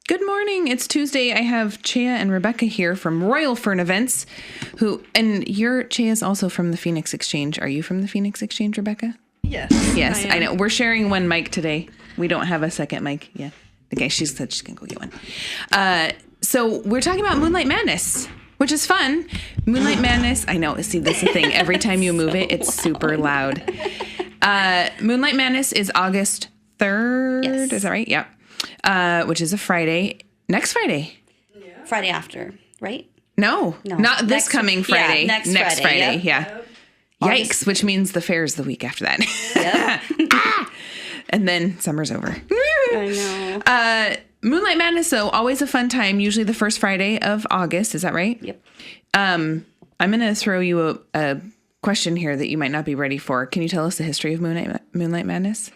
Good morning. It's Tuesday. I have Chea and Rebecca here from Royal Fern Events, and Chea is also from the Phoenix Exchange. Are you from the Phoenix Exchange, Rebecca? Yes. Yes, I know. We're sharing one mic today. We don't have a second mic yet. Okay, she said she's going to go get one. So we're talking about Moonlight Madness, which is fun. Moonlight Madness. I know. See, this is the thing. Every time you move it, it's super loud. Moonlight Madness is August 3rd. Yes. Is that right? Yeah. Which is a Friday. Next Friday. Yeah. Friday after, right? No, not this coming Friday. Yeah, next Friday. Yep. Yeah. Yikes, which means the fair's the week after that. Yep. And then summer's over. I know. Moonlight Madness, though, always a fun time. Usually the first Friday of August. Is that right? Yep. I'm going to throw you a question here that you might not be ready for. Can you tell us the history of Moonlight Madness?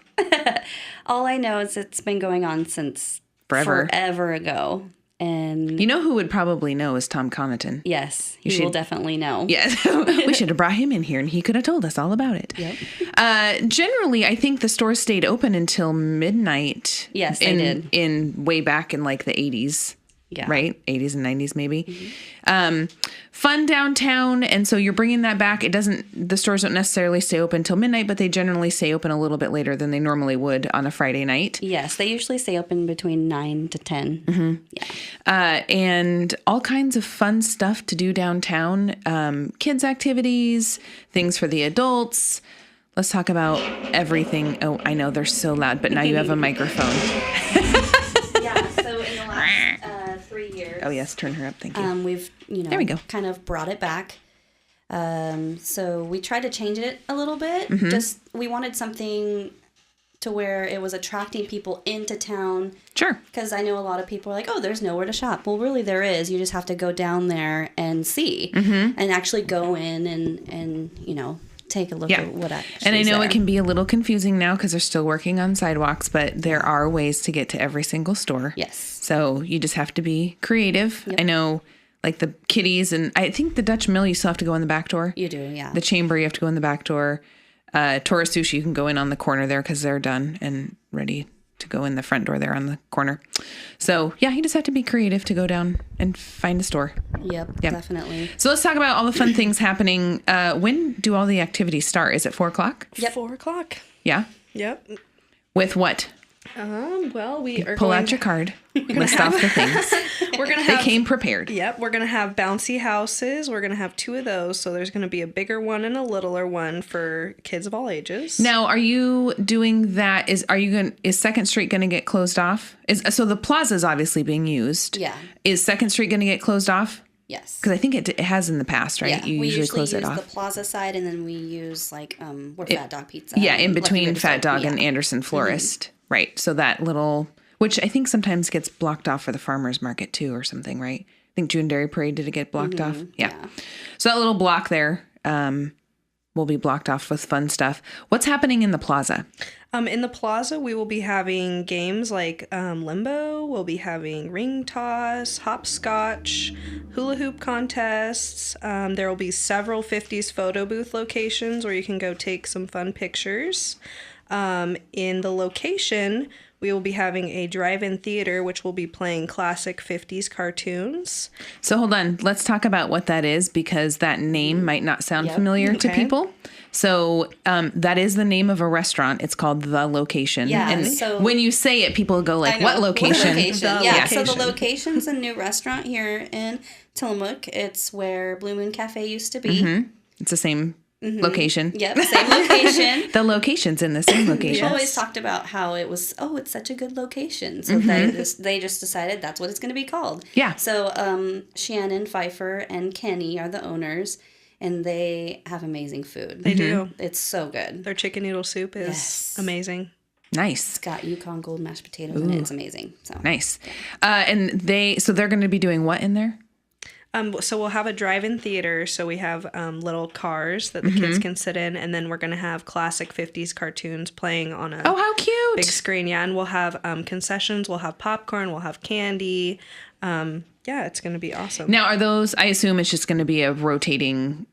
All I know is it's been going on since forever ago. And you know who would probably know is Tom Connaughton. Yes, he will definitely know. Yes, we should have brought him in here and he could have told us all about it. Yep. Generally, I think the store stayed open until midnight. Yes, they did. In way back in like the 80s. Yeah. Right? 80s and 90s maybe. Mm-hmm. Fun downtown. And so you're bringing that back. The stores don't necessarily stay open until midnight, but they generally stay open a little bit later than they normally would on a Friday night. Yes, they usually stay open between 9 to 10. Mm-hmm. Yeah. And all kinds of fun stuff to do downtown. Kids activities, things for the adults. Let's talk about everything. Oh, I know they're so loud, but now you have a microphone. Yeah, so in the last 3 years. Oh, yes, turn her up. Thank you. We've, there we go. Kind of brought it back. So we tried to change it a little bit. Mm-hmm. We wanted something to where it was attracting people into town. Sure. Because I know a lot of people are like, oh, there's nowhere to shop. Well, really there is. You just have to go down there and see. Mm-hmm. And actually go in and take a look at what actually And I know there. it can be a little confusing now because they're still working on sidewalks, but there are ways to get to every single store. Yes. So you just have to be creative. Yep. I know like the Kitties and I think the Dutch Mill, you still have to go in the back door. You do, yeah. The Chamber, you have to go in the back door. Tora Sushi, you can go in on the corner there because they're done and ready to go in the front door there on the corner. So yeah, you just have to be creative to go down and find a store. Yep. Definitely. So let's talk about all the fun things happening. When do all the activities start? Is it 4:00? Yep. 4:00. Yeah. Yep. With what? Well, we are Pull going out your card. List off the things. We're gonna have. They came prepared. Yep, we're gonna have bouncy houses. We're gonna have 2 of those. So there's gonna be a bigger one and a littler one for kids of all ages. Now, are you doing that? Is 2nd Street going to get closed off? So the plaza is obviously being used. Yeah. Is 2nd Street going to get closed off? Yes. Because I think it has in the past, right? Yeah, You we usually close it use off. the Plaza side, and then we use where Fat Dog Pizza. Yeah, in Lucky between River Fat Soap. Dog and Anderson Florist. Mm-hmm. Right. So that little, which I think sometimes gets blocked off for the farmer's market too or something, right? I think June Dairy Parade, did it get blocked off? Yeah. So that little block there will be blocked off with fun stuff. What's happening in the plaza? In the plaza, we will be having games like limbo. We'll be having ring toss, hopscotch, hula hoop contests. There will be several 50s photo booth locations where you can go take some fun pictures. In the location, we will be having a drive-in theater, which will be playing classic 50s cartoons. So hold on. Let's talk about what that is because that name might not sound familiar to people. So that is the name of a restaurant. It's called The Location. Yeah, and so when you say it, people go like, what location? So the location's a new restaurant here in Tillamook. It's where Blue Moon Cafe used to be. Mm-hmm. It's the same location. Yep, same location. The location's in the same location. We've always talked about how it was, it's such a good location. So they just decided that's what it's going to be called. Yeah. So Shannon, Pfeiffer, and Kenny are the owners, and they have amazing food. They do. It's so good. Their chicken noodle soup is amazing. Nice. It's got Yukon Gold mashed potatoes in it. It's amazing. So nice. And they're going to be doing what in there? So we'll have a drive-in theater. So we have little cars that the kids can sit in, and then we're going to have classic 50s cartoons playing on a how cute big screen. Yeah, and we'll have concessions. We'll have popcorn. We'll have candy. Yeah, it's going to be awesome. Now, are those? I assume it's just going to be a rotating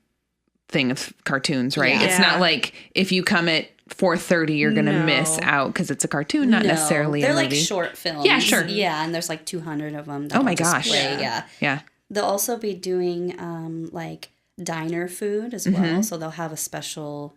thing of cartoons, right? Yeah. It's not like if you come at 4:30 you're going to miss out because it's a cartoon, not necessarily a movie. They're like short films. Yeah, sure. Yeah, and there's like 200 of them. Oh my gosh. Yeah. They'll also be doing like diner food as well. So they'll have a special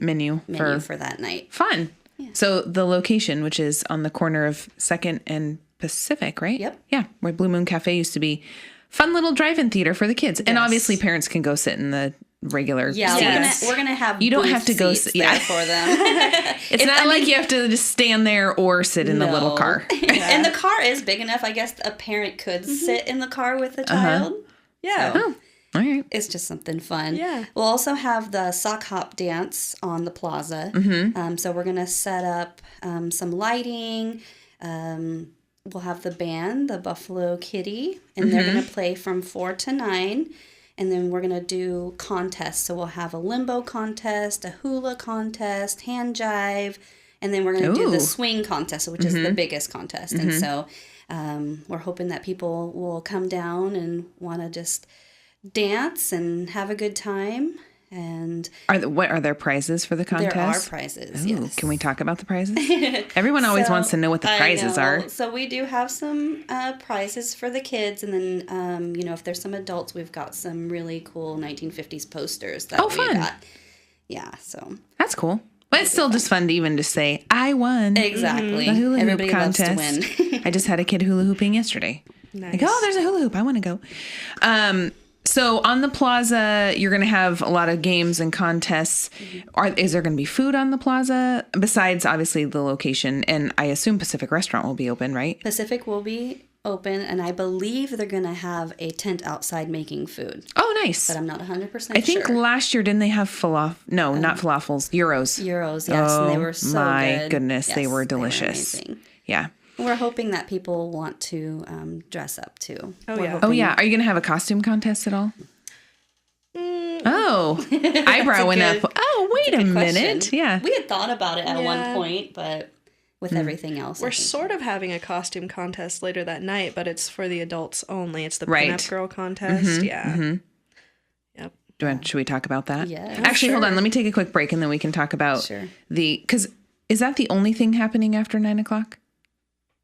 menu for that night. Fun. Yeah. So the location, which is on the corner of 2nd and Pacific, right? Yep. Yeah, where Blue Moon Cafe used to be. Fun little drive-in theater for the kids. And obviously parents can go sit in the regular seats. We're gonna have you don't have to go there for them. It's not like you have to just stand there or sit in the little car. And the car is big enough. I guess a parent could sit in the car with a child. Yeah. So all right. it's just something fun. Yeah. We'll also have the sock hop dance on the plaza. So we're gonna set up some lighting. We'll have the band, the Buffalo Kitty, and they're going to play from 4 to 9. And then we're going to do contests. So we'll have a limbo contest, a hula contest, hand jive, and then we're going to do the swing contest, which is the biggest contest. And so we're hoping that people will come down and want to just dance and have a good time. And what are there prizes for the contest? There are prizes. Ooh, yes. Can we talk about the prizes? Everyone always wants to know what the prizes are. So we do have some prizes for the kids, and then if there's some adults, we've got some really cool 1950s posters that we fun. got. Yeah, so that's cool. But it's still just fun to even just say, I won. Exactly. The hula hoop Everybody contest. loves to win. I just had a kid hula hooping yesterday. Nice. Like, oh, there's a hula hoop. I want to go. So on the plaza, you're going to have a lot of games and contests. Is there going to be food on the plaza besides obviously the location? And I assume Pacific Restaurant will be open, right? Pacific will be open, and I believe they're going to have a tent outside making food. Oh, nice. But I'm not 100% sure. I think last year, didn't they have No, not falafels. Gyros. Gyros, yes. Oh, and they were so my good. goodness. Yes, they were delicious. They were amazing. Yeah. We're hoping that people want to dress up too. Oh, yeah. Are you going to have a costume contest at all? Oh, eyebrow went up. Oh, wait a minute. Question. Yeah. We had thought about it at one point, but with everything else. We're sort of having a costume contest later that night, but it's for the adults only. It's the Pinup Girl contest. Yeah. Yep. Should we talk about that? Yeah. Actually, hold on. Let me take a quick break and then we can talk about because is that the only thing happening after 9:00?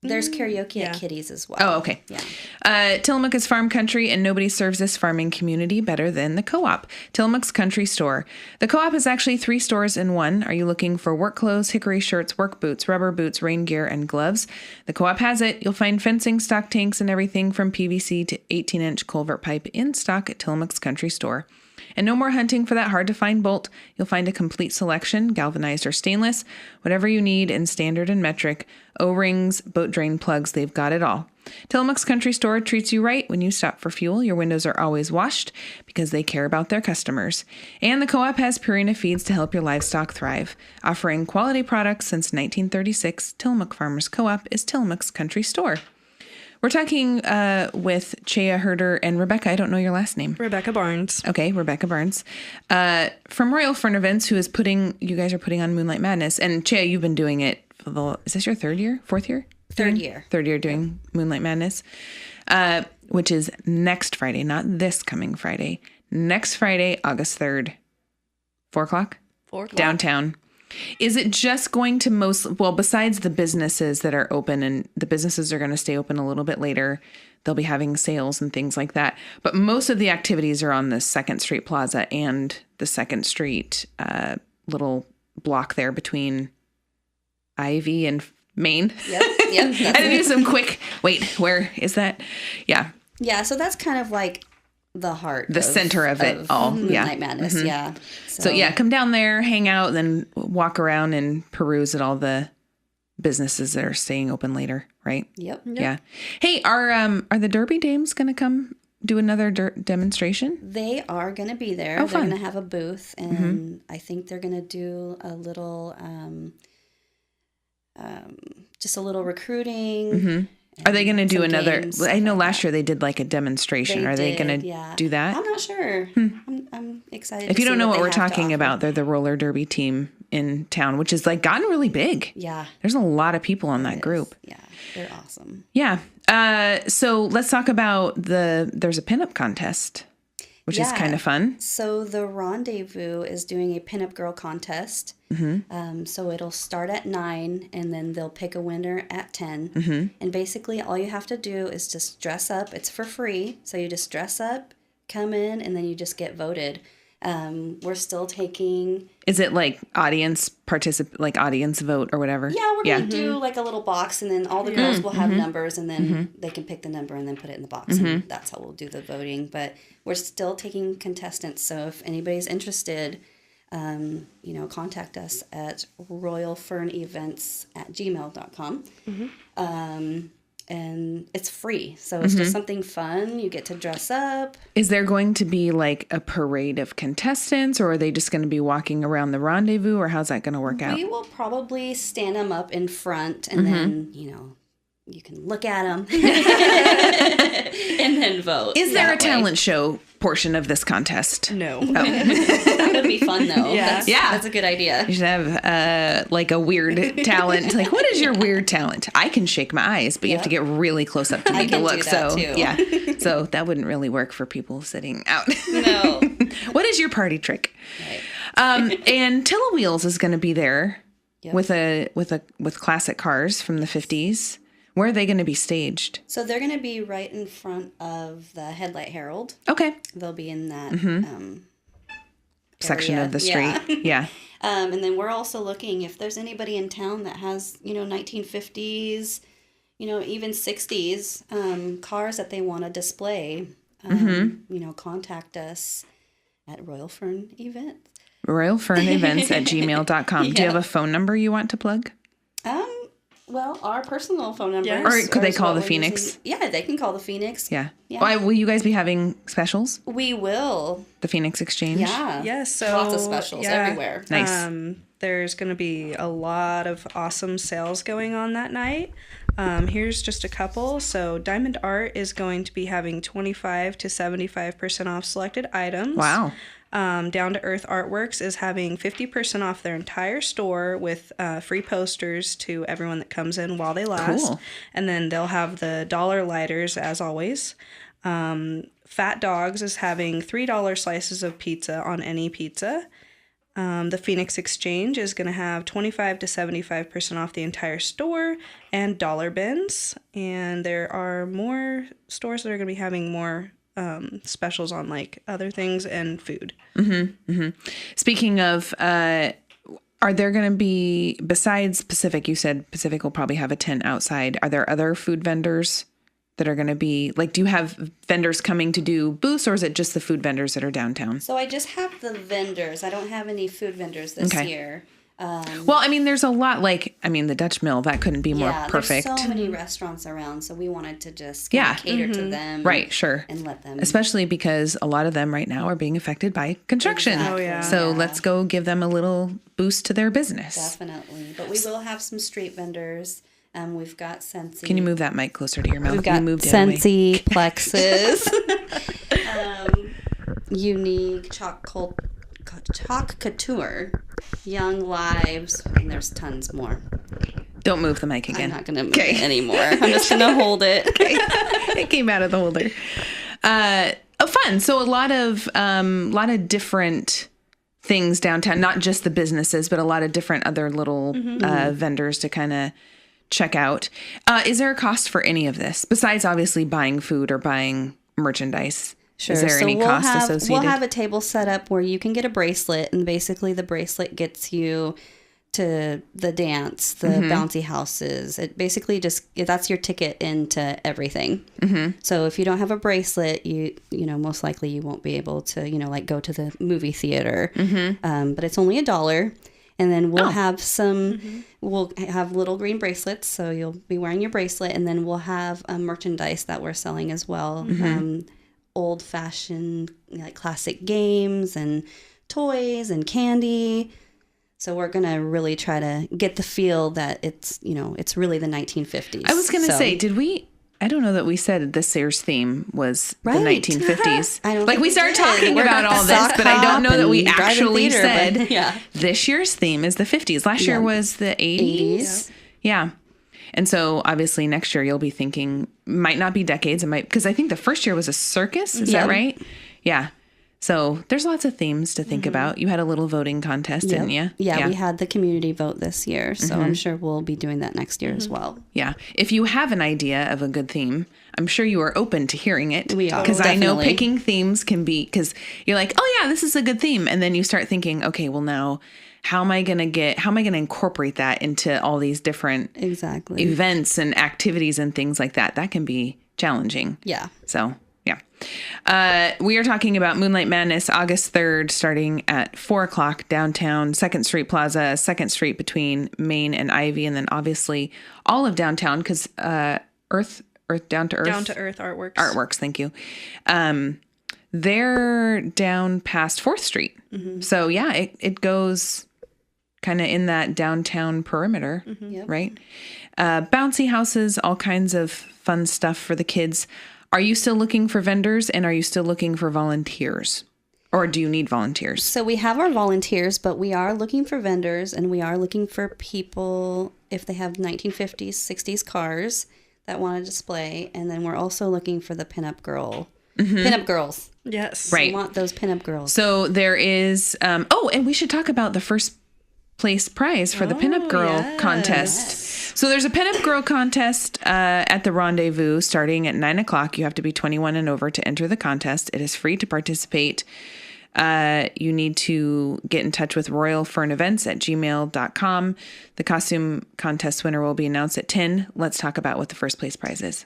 There's karaoke at Kitty's as well. Oh, okay. Yeah. Tillamook is farm country, and nobody serves this farming community better than the Co-op, Tillamook's country store. The Co-op is actually 3 stores in one. Are you looking for work clothes, hickory shirts, work boots, rubber boots, rain gear, and gloves? The Co-op has it. You'll find fencing, stock tanks, and everything from PVC to 18-inch culvert pipe in stock at Tillamook's country store. And no more hunting for that hard-to-find bolt. You'll find a complete selection, galvanized or stainless, whatever you need in standard and metric, O-rings, boat drain plugs, they've got it all. Tillamook's Country Store treats you right when you stop for fuel. Your windows are always washed because they care about their customers. And the Co-op has Purina feeds to help your livestock thrive. Offering quality products since 1936, Tillamook Farmers Co-op is Tillamook's Country Store. We're talking with Chella Herder and Rebecca. I don't know your last name. Rebecca Barnes. Okay, Rebecca Barnes. From Royal Fern Events, you guys are putting on Moonlight Madness. And Chella, you've been doing it is this your 3rd year? 4th year? Third year. 3rd year doing Moonlight Madness, which is next Friday, not this coming Friday. Next Friday, August 3rd, 4 o'clock? 4 o'clock. Downtown. Is it just going to besides the businesses that are open, and the businesses are going to stay open a little bit later, they'll be having sales and things like that. But most of the activities are on the 2nd Street Plaza and the 2nd Street little block there between Ivy and Main. Yep. I had to do some quick, where is that? Yeah. Yeah, so that's kind of like the heart. The center of it all. Moonlight Madness, yeah. So come down there, hang out, then walk around and peruse at all the businesses that are staying open later, right? Yep. Yeah. Hey, are the Derby Dames going to come do another demonstration? They are going to be there. They're going to have a booth, and I think they're going to do a little, just a little recruiting. Are they going to do another? Games, I know last year they did like a demonstration. Are they going to do that? I'm not sure. I'm excited. If you don't know what we're talking about, they're the roller derby team in town, which is like gotten really big. Yeah. There's a lot of people on that group. Yeah. They're awesome. Yeah. So let's talk about there's a pinup contest. which is kind of fun. So the Rendezvous is doing a pinup girl contest. So it'll start at 9, and then they'll pick a winner at 10. And basically all you have to do is just dress up. It's for free. So you just dress up, come in, and then you just get voted. We're still taking... Is it like audience vote or whatever? Yeah, we're going to do like a little box, and then all the girls will have numbers, and then they can pick the number and then put it in the box. And that's how we'll do the voting. But we're still taking contestants. So if anybody's interested, contact us at royalfernevents@gmail.com. And it's free. So it's just something fun. You get to dress up. Is there going to be like a parade of contestants, or are they just going to be walking around the rendezvous, or how's that going to work out? We will probably stand them up in front, and then, you can look at them and then vote. Is there a talent show portion of this contest? No. Oh. That would be fun, though. Yeah. That's a good idea. You should have like a weird talent. Like, what is your weird talent? I can shake my eyes, but you have to get really close up to me to look. Do that too. Yeah. So that wouldn't really work for people sitting out. No. What is your party trick? Right. And Tilla Wheels is going to be there Yep. with classic cars from the 50s. Where are they going to be staged? So they're going to be right in front of the Headlight Herald. Okay. They'll be in that Section area. of the street. Yeah. And then we're also looking if there's anybody in town that has, 1950s, even 60s cars that they want to display. Contact us at Royal Fern Events. RoyalFernEvents@gmail.com. Do you have a phone number you want to plug? Well, our personal phone numbers. Yes. Or could they is call what the we're Phoenix? using. Yeah, they can call the Phoenix. Yeah. Yeah. Why, will you guys be having specials? We will. The Phoenix Exchange? Yeah. Yes, so lots of specials everywhere. Nice. There's going to be a lot of awesome sales going on that night. Here's just a couple. So Diamond Art is going to be having 25 to 75% off selected items. Wow. Down to Earth Artworks is having 50% off their entire store with free posters to everyone that comes in while they last. Cool. And then they'll have the dollar lighters as always. Fat Dogs is having $3 slices of pizza on any pizza. The Phoenix Exchange is going to have 25 to 75% off the entire store and dollar bins. And there are more stores that are going to be having more specials on like other things and food. Speaking of, are there going to be, besides Pacific, you said Pacific will probably have a tent outside. Are there other food vendors that are going to be, like, do you have vendors coming to do booths, or is it just the food vendors that are downtown? So I just have the vendors. I don't have any food vendors this year. Well, I mean, there's a lot, the Dutch Mill, that couldn't be more perfect. There's so many restaurants around, so we wanted to just cater to them. Right, sure. And let them. Especially because a lot of them right now are being affected by construction. Exactly. Oh, yeah. So let's go give them a little boost to their business. Definitely. But we will have some street vendors. We've got Scentsy. Can you move that mic closer to your mouth? We've got You moved it away. Scentsy, Plexus, Unique, Chalk Couture, Young Lives, and there's tons more. Don't move the mic again. I'm not going to move it anymore. I'm just going to hold it. It came out of the holder. Fun. So a lot of different things downtown, not just the businesses, but a lot of different other little vendors to kind of check out. Is there a cost for any of this besides obviously buying food or buying merchandise? Sure. Is there any cost associated? We'll have a table set up where you can get a bracelet, and basically the bracelet gets you to the dance, the bouncy houses. It basically that's your ticket into everything. So if you don't have a bracelet, you most likely you won't be able to go to the movie theater. But it's only $1, and then we'll have some. We'll have little green bracelets, so you'll be wearing your bracelet, and then we'll have merchandise that we're selling as well. Old-fashioned classic games and toys and candy. So we're going to really try to get the feel that it's really the 1950s. I was going to say, I don't know that we said this year's theme was the 1950s. I don't like think we started talking We're about all this, sock but I don't know that we hop and actually drive-in theater, said this year's theme is the 50s. Last year was the 80s. Yeah. And so obviously next year you'll be thinking, might not be decades. It might, because I think the first year was a circus. Is that right? Yeah. So there's lots of themes to think about. You had a little voting contest, didn't you? Yeah, we had the community vote this year, so I'm sure we'll be doing that next year as well. Yeah. If you have an idea of a good theme, I'm sure you are open to hearing it. We are, Because I know definitely. picking themes can be, because you're like, oh yeah, this is a good theme. And then you start thinking, okay, well now, how am I going to incorporate that into all these different Exactly. events and activities and things like that? That can be challenging. Yeah. So, yeah. We are talking about Moonlight Madness, August 3rd, starting at 4 o'clock downtown, 2nd Street Plaza, 2nd Street between Main and Ivy, and then obviously all of downtown, because Earth Down to Earth. Down to Earth Artworks. Artworks, thank you. They're down past 4th Street. So, yeah, it goes kind of in that downtown perimeter, Yep. right? Bouncy houses, all kinds of fun stuff for the kids. Are you still looking for vendors, and are you still looking for volunteers? Or do you need volunteers? So we have our volunteers, but we are looking for vendors, and we are looking for people if they have 1950s, 60s cars that want to display. And then we're also looking for the pinup girls. Yes. Right. We want those pinup girls. So there is, and we should talk about the first place prize for the Pinup Girl contest. So there's a Pinup Girl contest at the Rendezvous starting at 9 o'clock. You have to be 21 and over to enter the contest. It is free to participate. You need to get in touch with royalfernevents@gmail.com. The costume contest winner will be announced at 10. Let's talk about what the first place prize is.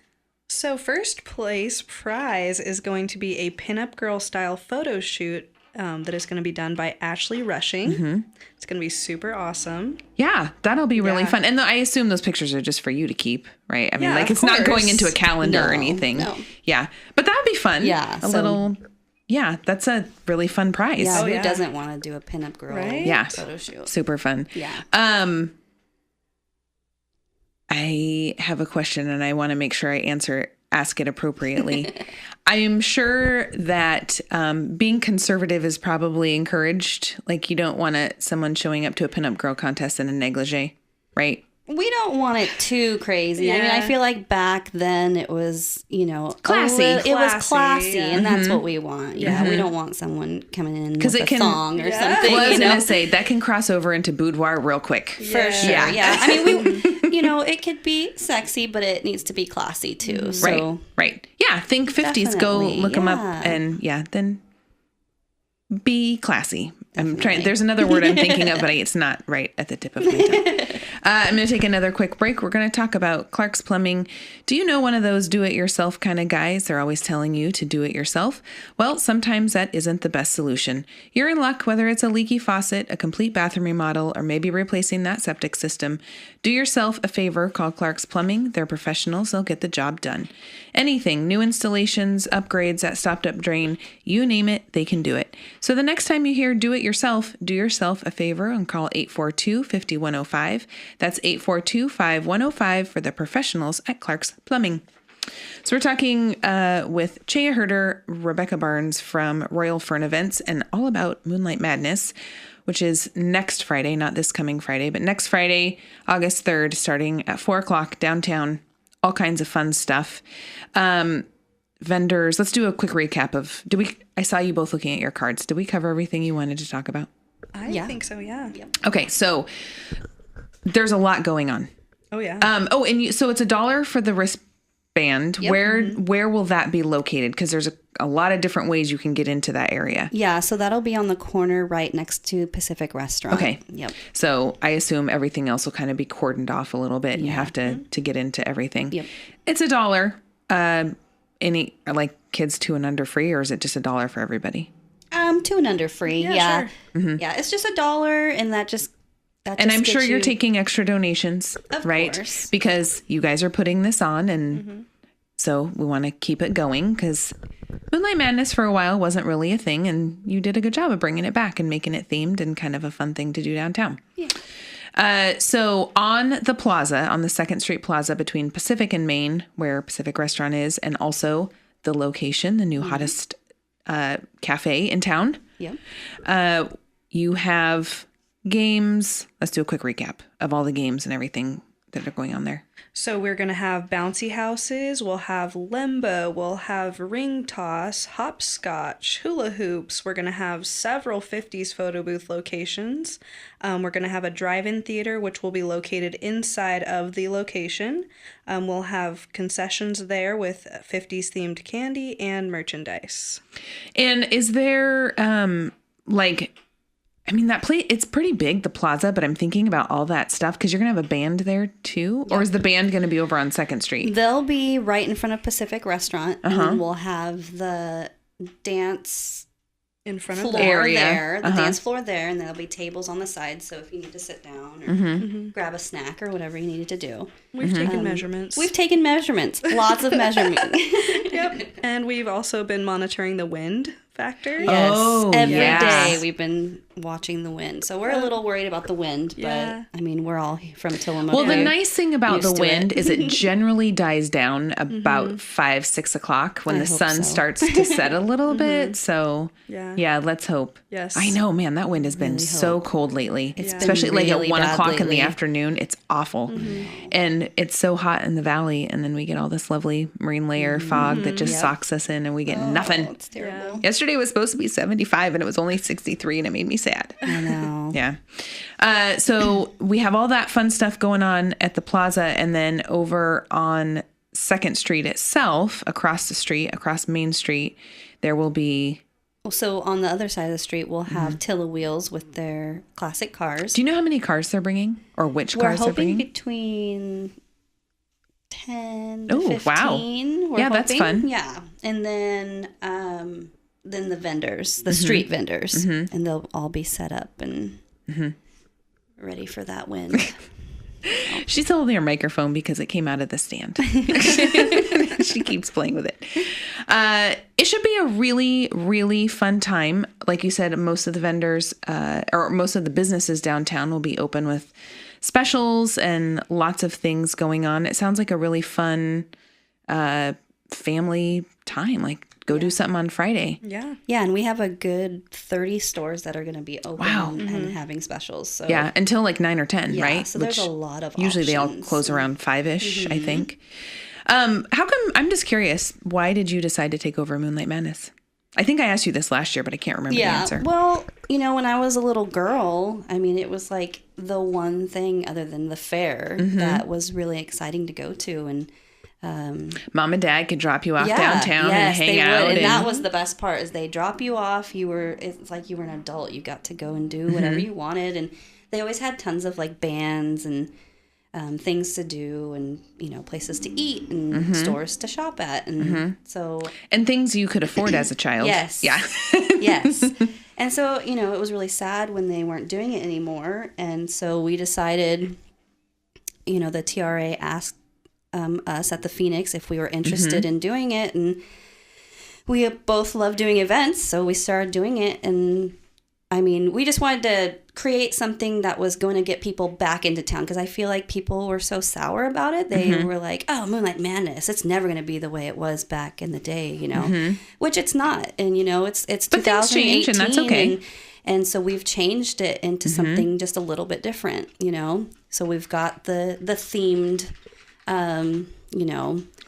So first place prize is going to be a pinup girl style photo shoot that is going to be done by Ashley Rushing. It's going to be super awesome. Yeah, that'll be really Yeah. fun. And I assume those pictures are just for you to keep, right? I mean, Yeah, like of it's not going course. into a calendar or No, anything. no. Yeah, but that would be fun. Yeah, a so- little. Yeah, that's a really fun prize. Yeah, who yeah. doesn't want to do a pinup girl Right? Yeah. photo shoot? Super fun. Yeah. I have a question and I want to make sure I ask it appropriately. I am sure that being conservative is probably encouraged. Like you don't want someone showing up to a pinup girl contest in a negligee, right? We don't want it too crazy. I mean, I Yeah. feel like back then it was, Classy. it was Classy, classy, yeah. and that's what we want. Yeah, we don't want someone coming in with it a can- thong or something. Well, I was you know? going to say that can cross over into boudoir real quick. For sure. Yeah. Yeah. I mean, it could be sexy, but it needs to be classy too. So Right. Yeah. Think 50s. Go Definitely, look them up yeah. and then be classy. I'm trying. Definitely. There's another word I'm thinking of, but it's not right at the tip of my tongue. I'm going to take another quick break. We're going to talk about Clark's Plumbing. Do you know one of those do-it-yourself kind of guys? They're always telling you to do it yourself. Well, sometimes that isn't the best solution. You're in luck whether it's a leaky faucet, a complete bathroom remodel, or maybe replacing that septic system. Do yourself a favor. Call Clark's Plumbing. They're professionals. They'll get the job done. Anything, new installations, upgrades, that stopped-up drain, you name it, they can do it. So the next time you hear do it yourself, do yourself a favor and call 842-5105. That's 842-5105 for the professionals at Clark's Plumbing. So we're talking with Chea Herder, Rebecca Barnes from Royal Fern Events, and all about Moonlight Madness, which is next Friday, not this coming Friday, but next Friday, August 3rd, starting at 4 o'clock downtown. All kinds of fun stuff. Vendors. Let's do a quick recap of, I saw you both looking at your cards. Did we cover everything you wanted to talk about? I think so, yeah. Yep. Okay, so there's a lot going on. Oh, yeah. So it's $1 for the wristband. Yep. Where will that be located? Because there's a lot of different ways you can get into that area. Yeah, so that'll be on the corner right next to Pacific Restaurant. Okay. Yep. So I assume everything else will kind of be cordoned off a little bit. You have to get into everything. Yep. It's $1. Any kids 2 and under free, or is it just $1 for everybody? 2 and under free. Yeah. Sure. Yeah, it's just $1, and that And I'm sure you're taking extra donations, Of right? course. Because you guys are putting this on, and so we want to keep it going because Moonlight Madness for a while wasn't really a thing, and you did a good job of bringing it back and making it themed and kind of a fun thing to do downtown. Yeah. So on the plaza, on the 2nd Street Plaza between Pacific and Main, where Pacific Restaurant is, and also the location, the new hottest cafe in town. Yep. You have games. Let's do a quick recap of all the games and everything that are going on there? So we're going to have bouncy houses, we'll have limbo, we'll have ring toss, hopscotch, hula hoops. We're going to have several 50s photo booth locations. We're going to have a drive-in theater, which will be located inside of the location. We'll have concessions there with 50s themed candy and merchandise. And is there, that place, it's pretty big, the Plaza, but I'm thinking about all that stuff because you're going to have a band there too? Yep. Or is the band going to be over on 2nd Street? They'll be right in front of Pacific Restaurant. And then we'll have the dance in front floor of the area there, the dance floor there, and there'll be tables on the side. So if you need to sit down or grab a snack or whatever you needed to do. We've taken measurements. We've taken measurements. Lots of measurements. Yep. And we've also been monitoring the wind factor. Yes. Oh, Every yes. day we've been watching the wind. So we're a little worried about the wind, Yeah. but we're all from Tillamook. Well, the We're nice thing about the used to wind it. is it generally dies down about 5, 6 o'clock when I the hope sun so. starts to set a little bit. So Yeah. let's hope. Yes. I know, man, that wind has been so cold lately. It's been Especially like really at 1 bad o'clock in the lately. afternoon. It's awful. And it's so hot in the valley. And then we get all this lovely marine layer fog that just socks us in and we get nothing. Oh, it's terrible. Yesterday was supposed to be 75 and it was only 63 and it made me sad. I know. Yeah. So we have all that fun stuff going on at the Plaza, and then over on 2nd Street itself, across the street, across Main Street, there will be... So on the other side of the street, we'll have Tilla Wheels with their classic cars. Do you know how many cars they're bringing? Or which We're cars they're hoping bringing? between 10 to Oh, 15. wow. We're Yeah, that's hoping. fun. Yeah. And then the vendors, the street vendors, and they'll all be set up and ready for that wind. She's holding her microphone because it came out of the stand. She keeps playing with it. It should be a really, really fun time. Like you said, most of the vendors or most of the businesses downtown will be open with specials and lots of things going on. It sounds like a really fun family time. Like go do something on Friday. Yeah. Yeah, and we have a good 30 stores that are going to be open Wow. and having specials. So Yeah, until like 9 or 10, yeah, right? so there's Which a lot of usually they all options. close around 5-ish, I think. How come, I'm just curious, why did you decide to take over Moonlight Madness? I think I asked you this last year, but I can't remember the answer. Well, when I was a little girl, it was like the one thing other than the fair that was really exciting to go to. And Mom and Dad could drop you off yeah, downtown and hang they out. would. And that was the best part is they drop you off. It's like you were an adult. You got to go and do whatever you wanted. And they always had tons of like bands and things to do and, places to eat and stores to shop at. And so. And things you could afford as a child. Yes. Yeah. Yes. And so, it was really sad when they weren't doing it anymore. And so we decided, the TRA asked us at the Phoenix if we were interested in doing it. And we both love doing events. So we started doing it. And we just wanted to create something that was going to get people back into town because I feel like people were so sour about it. They were like, oh, Moonlight Madness, it's never going to be the way it was back in the day, which it's not. And, it's But things 2018 change, and that's okay. And so we've changed it into something just a little bit different, So we've got the themed,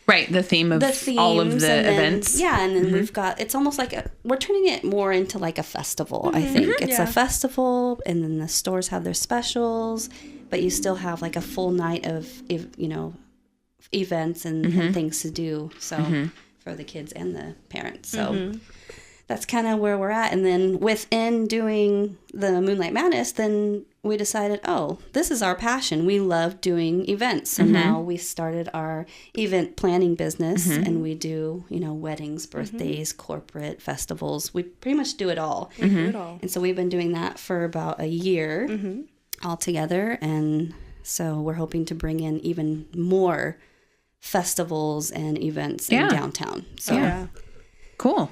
Right, the theme of all of themes the and then- events. Yeah, and then we've got, it's almost like, we're turning it more into like a festival, I think. It's a festival, and then the stores have their specials, but you still have like a full night of, events and things to do, so for the kids and the parents. So that's kind of where we're at. And then within doing the Moonlight Madness, then we decided, oh, this is our passion. We love doing events. So now we started our event planning business and we do, weddings, birthdays, corporate festivals. We pretty much do it all. We do it all. And so we've been doing that for about a year altogether. And so we're hoping to bring in even more festivals and events in downtown. So Yeah. Cool.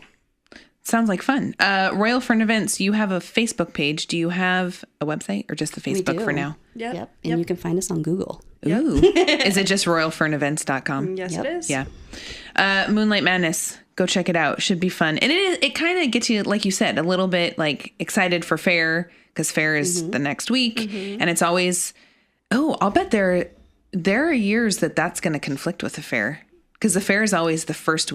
Sounds like fun. Royal Fern Events, you have a Facebook page. Do you have a website or just the we Facebook do. for now? Yep. And you can find us on Google. Ooh. Is it just royalfernevents.com? Yes, it is. Yeah. Moonlight Madness. Go check it out. Should be fun. And it kind of gets you, like you said, a little bit like excited for fair because fair is the next week. And it's always, I'll bet there are years that's going to conflict with the fair, because the fair is always the first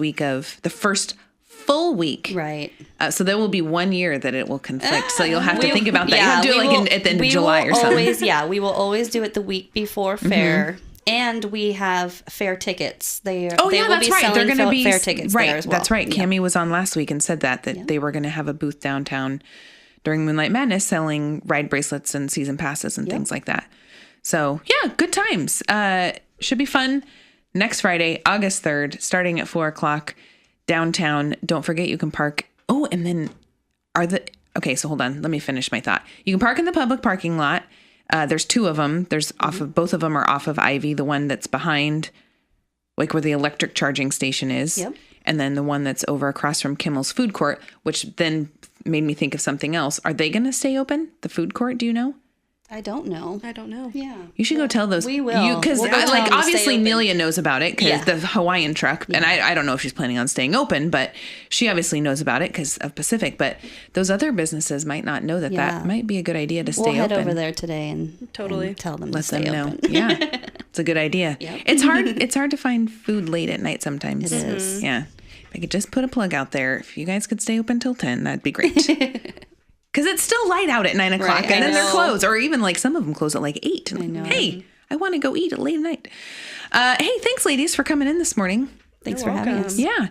full week. Right. So there will be 1 year that it will conflict. So you'll have to think about that. You have to do it at the end of July or something. We will always do it the week before fair. And we have fair tickets. They will that's be right. selling They're going to be fair tickets right. there as well. That's right. Cammie was on last week and said that they were going to have a booth downtown during Moonlight Madness selling ride bracelets and season passes and things like that. So yeah, good times. Should be fun. Next Friday, August 3rd, starting at 4:00 downtown. Don't forget you can park. Oh, and then okay, so hold on. Let me finish my thought. You can park in the public parking lot. There's 2 of them. There's both of them are off of Ivy, the one that's behind, like where the electric charging station is. Yep. And then the one that's over across from Kimmel's food court, which then made me think of something else. Are they going to stay open? The food court, do you know? I don't know. Yeah. You should go tell those. We will. Because We'll go tell them to obviously stay open. Nelia knows about it because the Hawaiian truck, and I don't know if she's planning on staying open, but she obviously knows about it because of Pacific. But those other businesses might not know that might be a good idea to stay open. We'll head over there today and tell them Let to stay them know. open. Yeah, it's a good idea. Yep. It's hard to find food late at night sometimes. It is. Yeah. If I could just put a plug out there, if you guys could stay open till 10, that'd be great. Because it's still light out at 9:00, Right, and then they're closed, or even like some of them close at like 8. I know. Hey, I want to go eat at late at night. Hey, thanks, ladies, for coming in this morning. Thanks for having us. Yeah.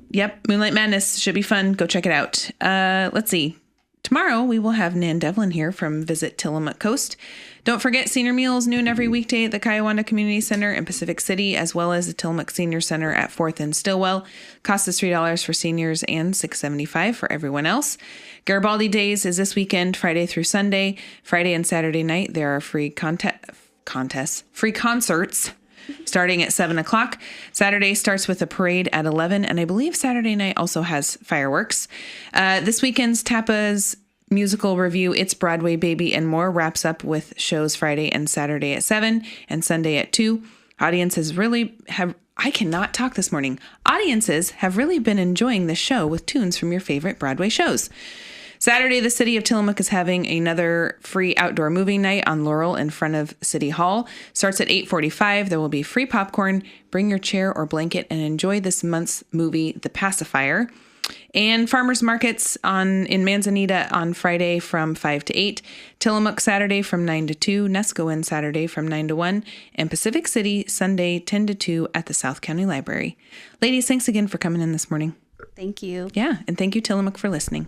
Yep. Moonlight Madness should be fun. Go check it out. Let's see. Tomorrow we will have Nan Devlin here from Visit Tillamook Coast. Don't forget senior meals noon every weekday at the Kiowanda Community Center in Pacific City, as well as the Tillamook Senior Center at 4th and Stillwell. Cost is $3 for seniors and $6.75 for everyone else. Garibaldi Days is this weekend, Friday through Sunday. Friday and Saturday night there are free free concerts starting at 7:00. Saturday starts with a parade at 11, and I believe Saturday night also has fireworks. This weekend's Tapa's musical review, It's Broadway Baby and More, wraps up with shows Friday and Saturday at 7 and Sunday at 2. Audiences have really been enjoying this show with tunes from your favorite Broadway shows. Saturday, the city of Tillamook is having another free outdoor movie night on Laurel in front of City Hall. Starts at 8:45. There will be free popcorn. Bring your chair or blanket and enjoy this month's movie, The Pacifier. And farmers markets in Manzanita on Friday from 5 to 8. Tillamook Saturday from 9 to 2. Nescoin Saturday from 9 to 1. And Pacific City Sunday 10 to 2 at the South County Library. Ladies, thanks again for coming in this morning. Thank you. Yeah, and thank you, Tillamook, for listening.